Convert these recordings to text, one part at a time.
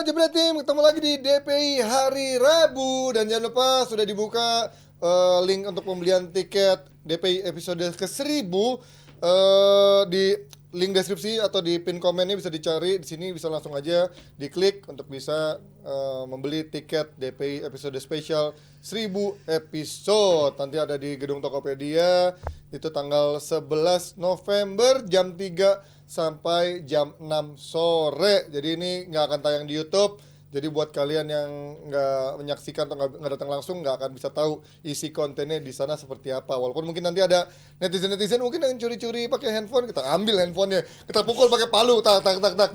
Jebret Tim, ketemu lagi di DPI hari Rabu. Dan jangan lupa sudah dibuka link untuk pembelian tiket DPI episode ke-1000 di link deskripsi atau di pin komennya bisa dicari. Di sini bisa langsung aja diklik untuk bisa membeli tiket DPI episode spesial 1000 episode. Nanti ada di Gedung Tokopedia. Itu tanggal 11 November jam 3 sampai jam 6 sore. Jadi ini nggak akan tayang di YouTube. Jadi buat kalian yang nggak menyaksikan atau nggak datang langsung, nggak akan bisa tahu isi kontennya di sana seperti apa. Walaupun mungkin nanti ada netizen mungkin yang curi-curi pakai handphone, kita ambil handphonenya, kita pukul pakai palu, tak.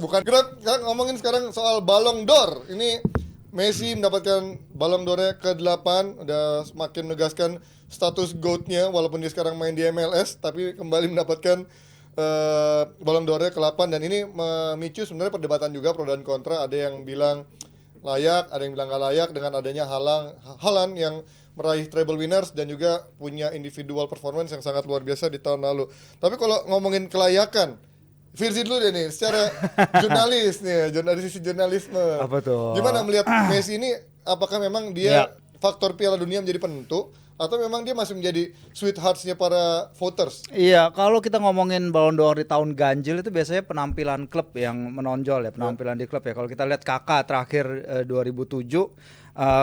Bukan. Kita ngomongin sekarang soal Ballon d'Or. Ini Messi mendapatkan Ballon d'Or-nya ke-8, udah semakin menegaskan status GOAT-nya walaupun dia sekarang main di MLS, tapi kembali mendapatkan Ballon d'Or ke-8. Dan ini memicu sebenarnya perdebatan juga pro dan kontra. Ada yang bilang layak, ada yang bilang nggak layak dengan adanya Haaland yang meraih treble winners dan juga punya individual performance yang sangat luar biasa di tahun lalu. Tapi kalau ngomongin kelayakan, Firzi dulu deh nih, secara jurnalis nih, sisi jurnalisme. Apa tuh? Gimana melihat Messi ini? Apakah memang dia faktor Piala Dunia menjadi penentu? Atau memang dia masih menjadi sweethearts-nya para voters? Iya, kalau kita ngomongin Ballon d'Or di tahun ganjil itu biasanya penampilan klub yang menonjol ya, penampilan di klub ya. Kalau kita lihat Kakak terakhir 2007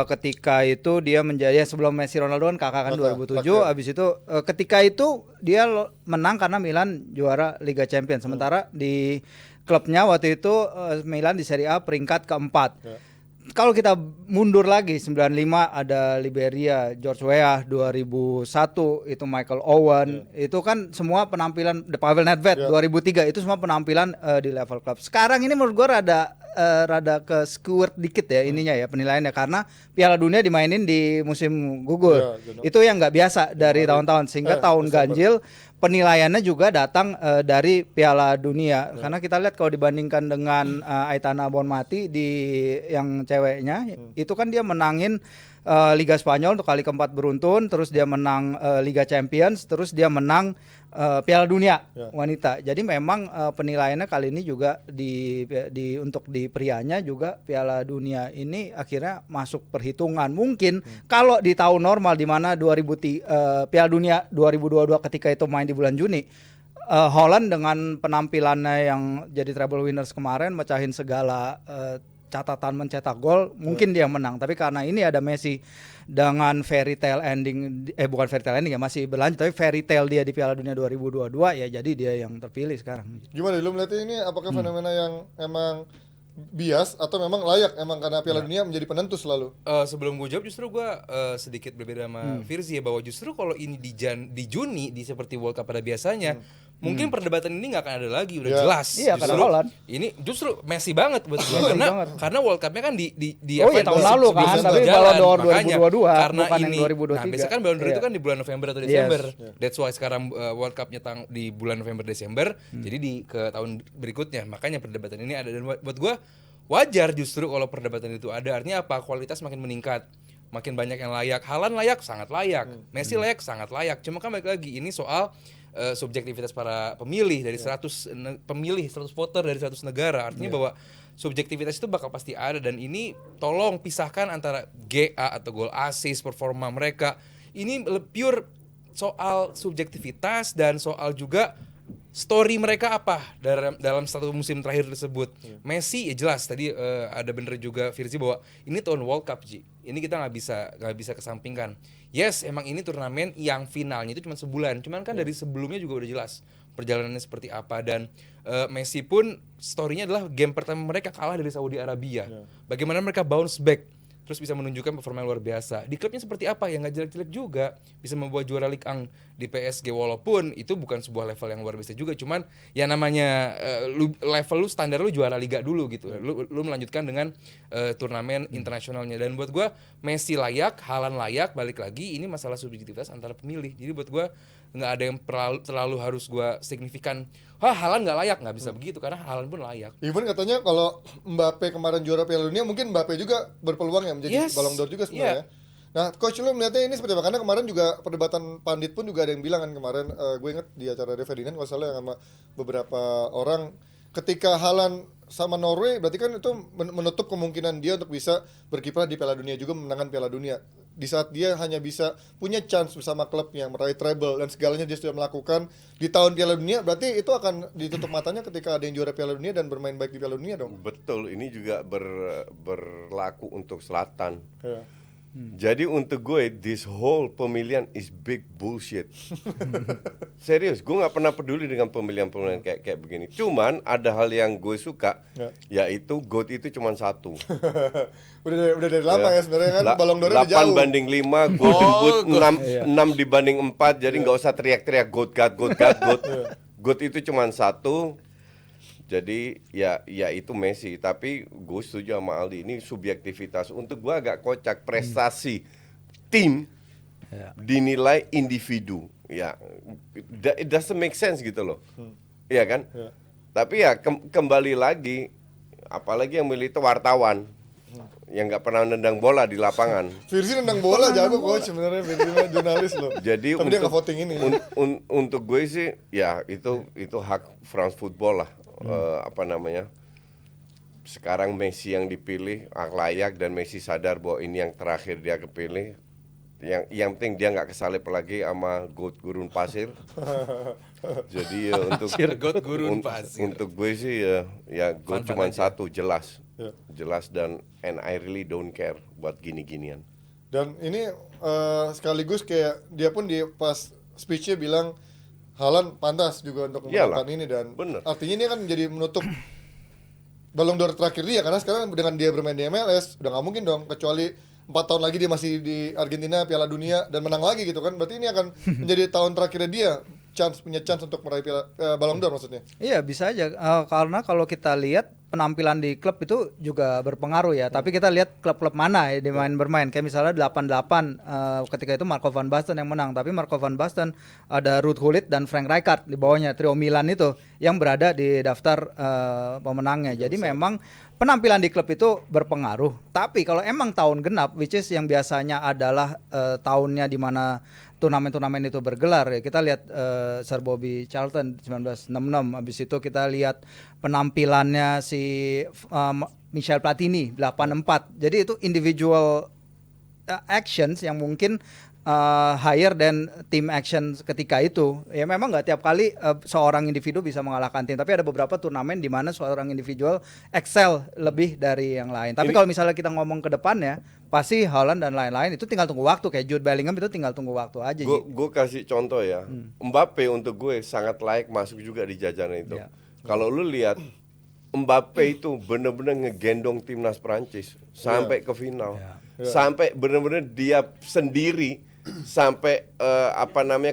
ketika itu dia menjadi sebelum Messi Ronaldo kan Kakak kan 2007, habis itu ketika itu dia menang karena Milan juara Liga Champions. Sementara di klubnya waktu itu Milan di Serie A peringkat keempat. Kalau kita mundur lagi 95 ada Liberia, George Weah, 2001 itu Michael Owen, itu kan semua penampilan Pavel Nedved 2003 itu semua penampilan di level klub. Sekarang ini menurut gua rada ke skewered dikit ya ininya ya penilaiannya karena Piala Dunia dimainin di musim gugur. Itu yang nggak biasa dari tahun-tahun sehingga tahun ganjil penilaiannya juga datang dari Piala Dunia. Karena kita lihat kalau dibandingkan dengan Aitana Bonmati di yang ceweknya itu kan dia menangin Liga Spanyol untuk kali keempat beruntun, terus dia menang Liga Champions, terus dia menang Piala Dunia wanita. Jadi memang penilaiannya kali ini juga untuk di prianya juga Piala Dunia ini akhirnya masuk perhitungan. Mungkin kalau di tahun normal di mana Piala Dunia 2022 ketika itu main di bulan Juni, Holland dengan penampilannya yang jadi treble winners kemarin mecahin segala catatan mencetak gol, mungkin dia menang. Tapi karena ini ada Messi dengan fairy tale ending, bukan fairy tale ending ya, masih berlanjut, tapi fairy tale dia di Piala Dunia 2022 ya, jadi dia yang terpilih sekarang. Gimana lu melihatnya ini? Apakah fenomena yang emang bias atau memang layak emang karena Piala Dunia menjadi penentu selalu? Sebelum gue jawab justru gue sedikit berbeda sama Firzi ya, bahwa justru kalau ini di Juni di seperti World Cup pada biasanya mungkin perdebatan ini nggak akan ada lagi, udah jelas. Iya, karena Holland. Ini justru Messi banget buat gue karena World Cup-nya kan di tahun lalu kan, tapi Ballon d'Or 2022 karena bukan ini yang 2023. nah biasanya kan Ballon d'Or itu kan di bulan November atau Desember. That's why sekarang World Cup-nya di bulan November Desember, jadi ke tahun berikutnya. Makanya perdebatan ini ada, dan buat gue wajar justru kalau perdebatan itu ada. Artinya apa? Kualitas makin meningkat, makin banyak yang layak. Haaland layak, sangat layak. Messi layak, sangat layak. Cuma kan balik lagi ini soal subjektivitas para pemilih dari 100 pemilih, 100 voter dari 100 negara. Artinya bahwa subjektivitas itu bakal pasti ada, dan ini tolong pisahkan antara GA atau gol assist, performa mereka. Ini pure soal subjektivitas dan soal juga story mereka apa dalam satu musim terakhir tersebut. Messi ya jelas tadi ada bener juga Firzi bahwa ini tahun World Cup, Ji. Ini kita nggak bisa kesampingkan. Yes, emang ini turnamen yang finalnya itu cuma sebulan. Cuman kan dari sebelumnya juga udah jelas perjalanannya seperti apa, dan Messi pun story-nya adalah game pertama mereka kalah dari Saudi Arabia. Bagaimana mereka bounce back terus bisa menunjukkan performa yang luar biasa. Di klubnya seperti apa? Ya nggak jelek-jelek juga. Bisa membawa juara Ligue 1 di PSG, walaupun itu bukan sebuah level yang luar biasa juga. Cuman ya namanya level lu, standar lu juara Liga dulu gitu. Lu melanjutkan dengan turnamen internasionalnya. Dan buat gue Messi layak, Haaland layak. Balik lagi ini masalah subjektivitas antara pemilih. Jadi buat gue nggak ada yang terlalu harus gue signifikan. Haaland nggak layak, nggak bisa begitu karena Haaland pun layak. Even katanya kalau Mbappe kemarin juara Piala Dunia, mungkin Mbappe juga berpeluang ya menjadi Ballon d'Or juga sebenarnya. Nah, coach lu melihatnya ini seperti apa? Karena kemarin juga perdebatan pandit pun juga ada yang bilang kan kemarin, gue inget di acara Rio Ferdinand kalau salah yang sama beberapa orang, ketika Haaland sama Norway berarti kan itu menutup kemungkinan dia untuk bisa berkiprah di Piala Dunia juga, menangkan Piala Dunia. Di saat dia hanya bisa punya chance bersama klubnya meraih treble dan segalanya dia sudah melakukan di tahun Piala Dunia, berarti itu akan ditutup matanya ketika ada yang juara Piala Dunia dan bermain baik di Piala Dunia dong. Betul, ini juga berlaku untuk Zlatan. Ya. Jadi untuk gue, this whole pemilihan is big bullshit. Serius, gue nggak pernah peduli dengan pemilihan-pemilihan kayak begini. Cuman ada hal yang gue suka, yaitu GOAT itu cuma satu. udah dari lama ya sebenarnya kan, Ballon d'Or udah 8 jauh. banding 5, GOAT 6 dibanding 4, jadi nggak usah teriak-teriak GOAT. GOAT itu cuma satu. Jadi ya itu Messi, tapi gue setuju sama Aldi, ini subjektivitas. Untuk gue agak kocak, prestasi tim dinilai individu. Ya, it doesn't make sense gitu loh. Iya kan? Tapi ya kembali lagi, apalagi yang milih itu wartawan yang nggak pernah nendang bola di lapangan. Virsi nendang bola jago coach sebenarnya, Virsi mah jurnalis loh. Jadi tapi dia nggak voting ini. Untuk gue sih ya itu hak France Football lah. Apa namanya? Sekarang Messi yang dipilih layak dan Messi sadar bahwa ini yang terakhir dia kepilih. Yang penting dia nggak kesalip lagi sama GOAT gurun pasir. Jadi GOAT gurun pasir. Untuk gue sih ya GOAT cuma satu, jelas. Jelas dan and I really don't care buat gini-ginian. Dan ini sekaligus kayak dia pun di pas speech-nya bilang Haaland pantas juga untuk melakukan ini, dan artinya ini kan menjadi menutup Ballon d'Or terakhir dia, karena sekarang dengan dia bermain di MLS udah nggak mungkin dong, kecuali 4 tahun lagi dia masih di Argentina Piala Dunia dan menang lagi gitu kan, berarti ini akan menjadi tahun terakhirnya dia punya chance untuk meraih Ballon d'Or maksudnya. Iya bisa aja, karena kalau kita lihat penampilan di klub itu juga berpengaruh ya. Tapi kita lihat klub-klub mana ya bermain. Kayak misalnya 88 ketika itu Marco van Basten yang menang. Tapi Marco van Basten ada Ruud Gullit dan Frank Rijkaard di bawahnya, trio Milan itu yang berada di daftar pemenangnya. Jadi memang penampilan di klub itu berpengaruh. Tapi kalau emang tahun genap, which is yang biasanya adalah tahunnya di mana turnamen-turnamen itu bergelar ya. Kita lihat Sir Bobby Charlton 1966, habis itu kita lihat penampilannya si Michel Platini 84. Jadi itu individual actions yang mungkin higher than team action ketika itu. Ya memang nggak tiap kali seorang individu bisa mengalahkan tim, tapi ada beberapa turnamen di mana seorang individual excel lebih dari yang lain. Tapi kalau misalnya kita ngomong ke depannya, pasti Haaland dan lain-lain itu tinggal tunggu waktu. Kayak Jude Bellingham itu tinggal tunggu waktu aja. Gue kasih contoh ya, Mbappe untuk gue sangat layak masuk juga di jajaran itu. Kalau lu lihat Mbappe itu bener-bener ngegendong timnas Prancis sampai ke final, sampai bener-bener dia sendiri sampai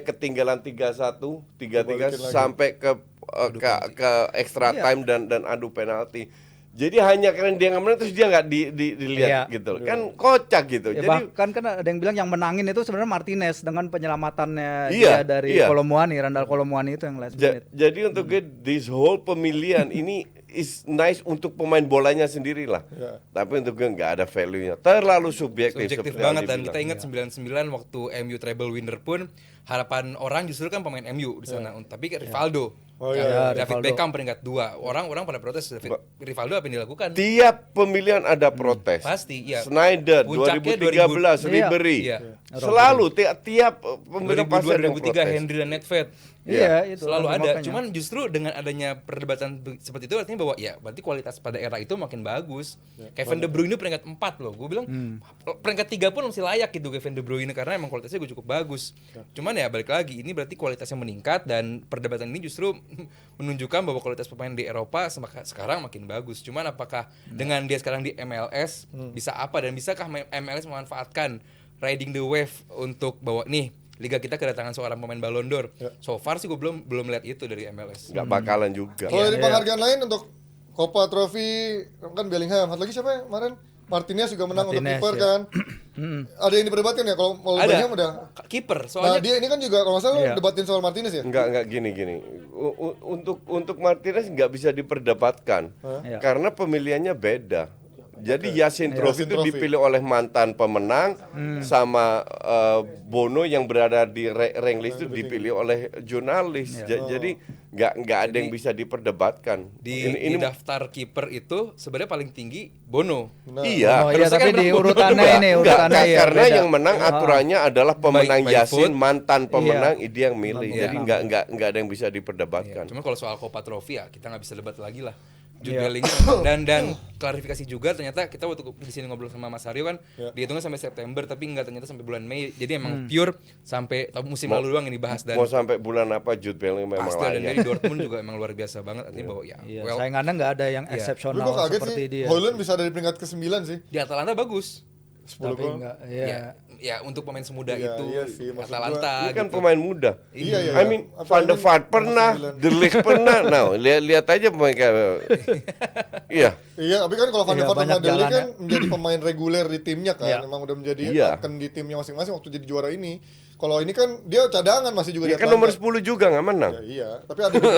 ketinggalan 3-1, 3-3 sampai ke extra time dan adu penalti. Jadi hanya karena dia nggak menang terus dia nggak dilihat gitu, kan kocak gitu. Ya, jadi bahkan kan ada yang bilang yang menangin itu sebenarnya Martinez dengan penyelamatannya dia dari Kolomuani, Randal Kolomuani itu yang last minute. Jadi untuk gue this whole pemilihan ini is nice untuk pemain bolanya sendiri lah. Tapi untuk gue nggak ada value-nya, terlalu subjektif banget. Dan kita ingat 99 waktu MU treble winner pun harapan orang justru kan pemain MU di sana, tapi Rivaldo. David Beckham peringkat 2. Orang pada protes Rivaldo apa yang dilakukan? Tiap pemilihan ada protes. Pasti, ya. Snyder 2013, Ribery. Selalu tiap pemilihan pasti ada 2003 Henry dan Nedved. Iya, itu selalu ada. makanya. Cuman justru dengan adanya perdebatan seperti itu artinya bahwa ya berarti kualitas pada era itu makin bagus. Kevin De Bruyne peringkat 4 loh. Gue bilang peringkat 3 pun masih layak gitu Kevin De Bruyne karena emang kualitasnya gue cukup bagus. Cuman ya balik lagi ini berarti kualitasnya meningkat dan perdebatan ini justru menunjukkan bahwa kualitas pemain di Eropa sekarang makin bagus. Cuman apakah dengan dia sekarang di MLS bisa apa dan bisakah MLS memanfaatkan riding the wave untuk bawa nih liga kita kedatangan seorang pemain Ballon d'Or. So far sih gue belum lihat itu dari MLS. Nggak bakalan juga. Kalau dari penghargaan lain untuk Copa Trophy kan Bellingham, satu lagi siapa ya kemarin? Martinez juga menang untuk kiper kan. Ada yang diperdebatkan ya kalau Bellingham udah kiper soalnya. Nah, dia ini kan juga kalau nggak salah lu debatin soal Martinez ya? Enggak gini. Untuk Martinez nggak bisa diperdebatkan karena pemilihannya beda. Jadi Yasin Trophy Yasin itu Trophy. dipilih oleh mantan pemenang sama Bono yang berada di rank list itu dipilih oleh jurnalis. Jadi nggak ada yang bisa diperdebatkan. Di daftar kiper itu sebenarnya paling tinggi Bono. Iya. Oh iya, Harusnya tapi kan di menang urutannya Enggak, ini, enggak, urutannya ya karena beda. yang menang aturannya adalah pemenang by Yasin, vote. mantan pemenang dia yang milih. Iya. Jadi nggak ada yang bisa diperdebatkan. Cuma kalau soal Copa Trophy ya kita nggak bisa debat lagi lah. Jude Bellingham dan klarifikasi juga ternyata kita waktu di sini ngobrol sama Mas Aryo kan dihitungnya sampai September tapi enggak, ternyata sampai bulan Mei. Jadi emang pure sampai musim lalu doang yang dibahas dan Mau sampai bulan apa Jude Bellingham memang pasti dan layak. dari Dortmund juga emang luar biasa banget artinya bahwa ya Iya, well, saingannya nggak ada yang Tapi eksepsional gue kaget seperti sih, dia. Holland bisa ada di peringkat ke-9 sih. di Atalanta bagus. 10 Tapi gol. nggak, Ya, ya. ya untuk pemain semuda Iya, itu iya sih, maksud Atalanta Ini kan gitu. pemain muda. Iya, iya. I mean Apa Van der ini? Vaart pernah, De Ligt pernah. Nah, lihat aja pemain kayak iya. Iya, tapi kan kalau Van der Iya, Vaart sama banyak Dele jalannya. kan menjadi pemain reguler di timnya kan. Iya. Memang udah menjadi Iya. akan di timnya masing-masing waktu jadi juara ini. Kalau ini kan dia cadangan masih juga Ya di kan Atlanta. nomor 10 juga nggak menang. Ya, iya, tapi ada di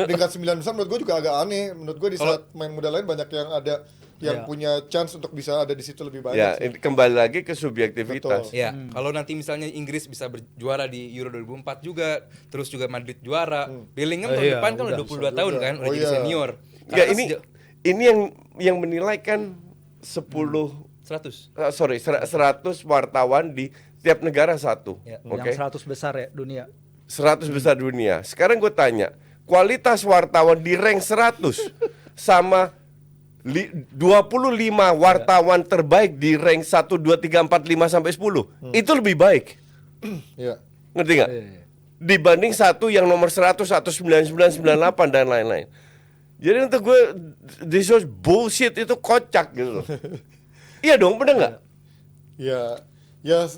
peringkat 9 besar menurut gue juga agak aneh. Menurut gue di saat main muda lain banyak yang ada yang Iya. punya chance untuk bisa ada di situ lebih banyak Ya, sih. ini kembali lagi ke subjektivitas. Betul. Ya, kalau nanti misalnya Inggris bisa berjuara di Euro 2004 juga, terus juga Madrid juara, Bellingham tahun Iya, depan kan udah udah, 22 tahun kan, udah Oh, jadi iya. senior. Enggak, Karena ini yang menilai kan 10 100. 100 wartawan di tiap negara satu. Ya. Oke. Yang 100 besar ya dunia. 100 besar dunia. Sekarang gue tanya, kualitas wartawan di rank 100 sama 25 wartawan terbaik di rank 1 2 3 4 5 sampai 10. Itu lebih baik. Iya. Ngerti nggak? Dibanding satu yang nomor 100, 199, 98 dan lain-lain. Jadi untuk gue this was bullshit, itu kocak gitu loh. Iya dong, bener nggak? Ya, ya.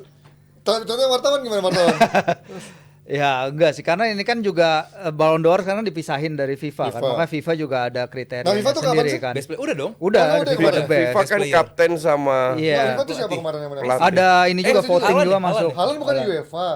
Contohnya wartawan gimana wartawan? Ya enggak sih, karena ini kan juga Ballon d'Or sekarang dipisahin dari FIFA, kan. FIFA. Makanya FIFA juga ada kriteria Nah, FIFA tuh kapan sendiri sih? kan. Best player udah dong. Udah, Oh, udah, FIFA udah. the best. FIFA kan player. kapten sama Iya. Nah, FIFA tuh siapa kemarin yang menang? Pelatih. Ada ini juga itu voting Haaland juga ya, masuk. Haaland bukan di UEFA.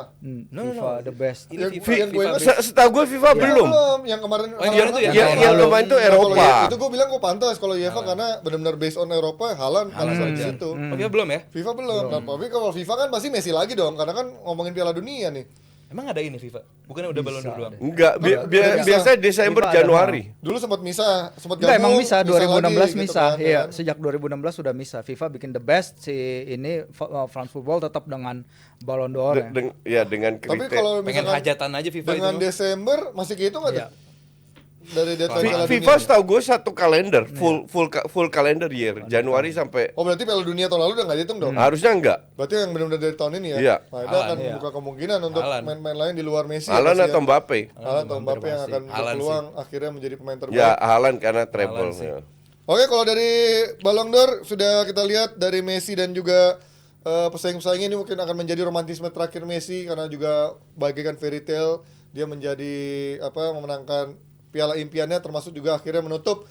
FIFA the best. Ini Yang- FIFA, yang gue ingat best. Setahu gue FIFA belum. Yang kemarin Oh, yang itu ya? Yang kemarin itu Nah, kalau Eropa. itu gue bilang gue pantas kalau UEFA karena benar-benar based on Eropa, Haaland kalah di situ. Oh, FIFA belum ya? FIFA belum. Nah, tapi kalau FIFA kan pasti Messi lagi dong, karena kan ngomongin Piala Dunia nih. Emang ada ini FIFA? Bukannya udah Ballon d'Or doang? Enggak, Bisa. biasanya Desember FIFA ada Januari. Dulu sempat misah, sempat Enggak, gabung. emang bisa 2016 lagi, bisa. gitu kan, Iya, kan. sejak 2016 sudah bisa. FIFA bikin the best, si ini France Football tetap dengan Ballon d'Or. Ya. Dengan Tapi kriteria. kalau Pengen misalkan hajatan aja FIFA dengan itu. Desember masih kehitung nggak Iya. tuh? Dari deadline Piala FIFA Dunia. setahu gue satu kalender, full calendar year, Januari sampai Oh berarti Piala Dunia tahun lalu udah nggak dihitung dong? harusnya enggak. Berarti yang benar-benar dari tahun ini ya? Iya. Nah, itu akan Haaland, membuka kemungkinan untuk Haaland. main-main lain di luar Messi. Haaland pasti atau ya. Mbappe? Haaland atau Mbappe yang akan Haaland berpeluang akhirnya menjadi pemain terbaik. Ya Haaland karena treble. Haaland sih. Ya. Oke, kalau dari Ballon d'Or sudah kita lihat dari Messi dan juga pesaing-pesaingnya ini mungkin akan menjadi romantisme terakhir Messi karena juga bagaikan fairy tale dia menjadi memenangkan piala impiannya termasuk juga akhirnya menutup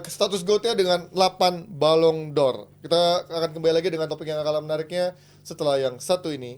status GOAT-nya dengan 8 Ballon d'Or. Kita akan kembali lagi dengan topik yang akan menariknya setelah yang satu ini.